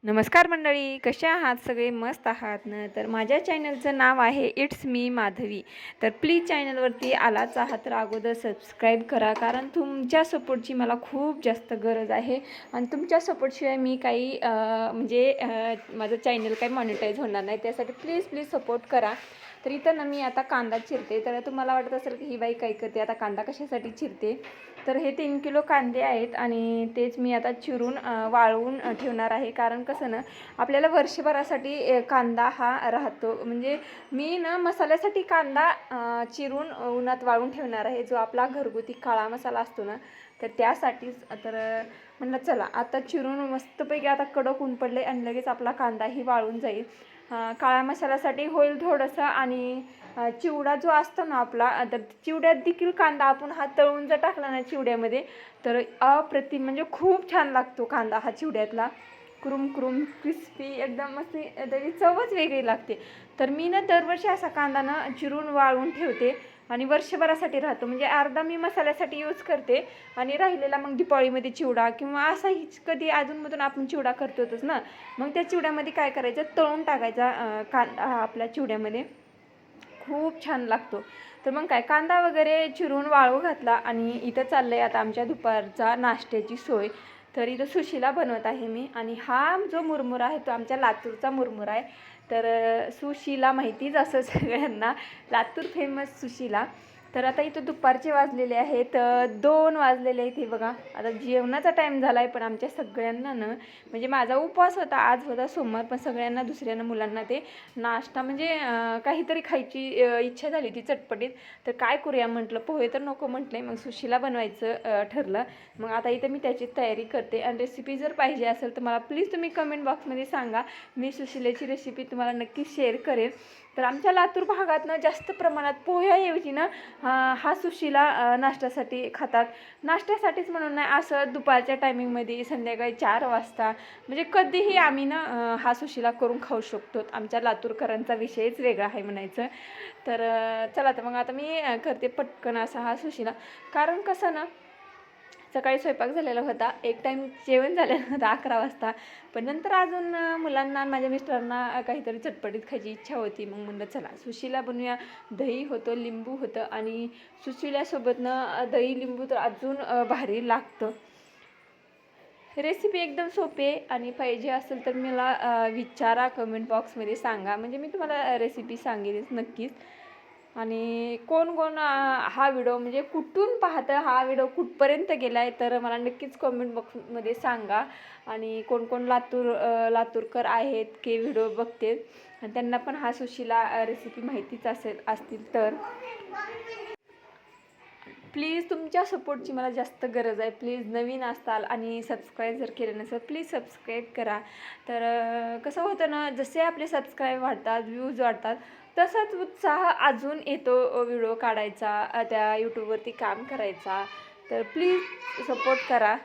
नमस्कार मंडळी, कशा आहात सगळे? मस्त आहात ना? तर माझ्या चॅनलचं नाव आहे इट्स मी माधवी. तर प्लीज चॅनलवरती आलाच आहात तर अगोदर सबस्क्राईब करा, कारण तुमच्या सपोर्टची मला खूप जास्त गरज आहे. आणि तुमच्या सपोर्टशिवाय मी काही माझं चॅनल काही मॉनिटाईज होणार नाही. त्यासाठी प्लीज सपोर्ट करा. तर इथं ना मी आता कांदा चिरते. तर तुम्हाला वाटत असेल की ही बाई काय करते, आता कांदा कशासाठी चिरते? तर हे 3 किलो कांदे आहेत आणि तेच मी आता चिरून वाळवून ठेवणार आहे. कारण कसं ना, आपल्याला वर्षभरासाठी कांदा हा राहतो. म्हणजे मी ना मसाल्यासाठी कांदा चिरून उन्हात वाळवून ठेवणार आहे, जो आपला घरगुती काळा मसाला असतो ना, तर त्यासाठीच. तर म्हणलं चला आता चिरून मस्तपैकी आता कडक ऊन पडले आणि लगेच आपला कांदाही वाळून जाईल. काळ्या मसाल्यासाठी होईल थोडंसं. आणि चिवडा जो असतो ना आपला, तर चिवड्यात देखील कांदा आपण हा तळून जर टाकला ना चिवड्यामध्ये, तर अप्रतिम म्हणजे खूप छान लागतो कांदा हा चिवड्यातला. कुरुम कुरुम क्रिस्पी एकदम मस्त, त्याची चवच वेगळी लागते. तर मी ना दरवर्षी असा कांदा ना चिरून वाळवून ठेवते आणि वर्षभरासाठी राहतो. म्हणजे अर्धा मी मसाल्यासाठी यूज करते आणि राहिलेला मग दिवाळीमध्ये चिवडा किंवा असाही कधी अधूनमधून आपण चिवडा करतोच ना, मग त्या चिवड्यामध्ये काय करायचं, तळून टाकायचा कांदा हा आपल्या चिवड्यामध्ये. खूप छान लागतो. तर मग काय, कांदा वगैरे चिरून वाळू घातला आणि इथं चाललं आहे आता आमच्या दुपारचा नाश्त्याची सोय. तर इथं सुशिला बनवत आहे मी. आणि हा जो मुरमुरा आहे तो आमच्या लातूरचा मुरमुरा आहे. तर सुशिला माहितीच असं सगळ्यांना, लातूर फेमस सुशिला. तर आता इथं दुपारचे वाजलेले आहेत 2 वाजलेले आहेत. हे बघा आता जेवणाचा टाईम झाला आहे. पण आमच्या सगळ्यांना ना, म्हणजे माझा उपवास होता, आज होता सोमवार, पण सगळ्यांना दुसऱ्यांना मुलांना ते नाश्ता म्हणजे काहीतरी खायची इच्छा झाली ती चटपटीत. तर काय करूया म्हटलं, पोहे तर नको म्हटले, मग सुशिला बनवायचं ठरलं. मग आता इथं मी त्याची तयारी करते. आणि रेसिपी जर पाहिजे असेल तर मला प्लीज तुम्ही कमेंट बॉक्समध्ये सांगा, मी सुशिल्याची रेसिपी तुम्हाला नक्की शेअर करेन. तर आमच्या लातूर भागातनं जास्त प्रमाणात पोह्याऐवजी ना हा सुशिला नाश्त्यासाठी खातात. नाश्त्यासाठीच म्हणून नाही, असं दुपारच्या टायमिंगमध्ये संध्याकाळी 4 वाजता म्हणजे कधीही आम्ही ना हा सुशिला करून खाऊ शकतो. आमच्या लातूरकरांचा विषयच वेगळा आहे म्हणायचं. तर चला तर मग आता मी करते पटकन असा हा सुशिला. कारण कसं ना, सकाळी स्वयंपाक झालेला होता, एक टाईम जेवण झालेलं होतं 11 वाजता. पण नंतर अजून मुलांना माझ्या मिस्टरांना काहीतरी चटपटीत खायची इच्छा होती. मग म्हणलं चला सुशिला बनवूया. दही होतं, लिंबू होतं आणि सुशिल्यासोबतनं दही लिंबू तर अजून भारी लागतं. रेसिपी एकदम सोपी आहे आणि पाहिजे असेल तर मला विचारा, कमेंट बॉक्समध्ये सांगा, म्हणजे मी तुम्हाला रेसिपी सांगेनच नक्कीच. आणि कोण कोण हा व्हिडिओ म्हणजे कुठून पाहतं, हा व्हिडिओ कुठपर्यंत गेला आहे, तर मला नक्कीच कमेंट बॉक्समध्ये सांगा. आणि कोण कोण लातूरकर आहेत की व्हिडिओ बघते आणि त्यांना पण हा सुशिला रेसिपी माहितीच असतील तर प्लीज तुमच्या सपोर्टची मला जास्त गरज आहे. प्लीज नवीन असताल आणि सबस्क्राईब जर केलं नसेल प्लीज सबस्क्राईब करा. तर कसं होतं ना, जसे आपले सबस्क्राईब वाढतात, व्ह्यूज वाढतात, तसाच उत्साह अजून येतो व्हिडिओ काढायचा, त्या यूट्यूबवरती काम करायचा. तर प्लीज सपोर्ट करा.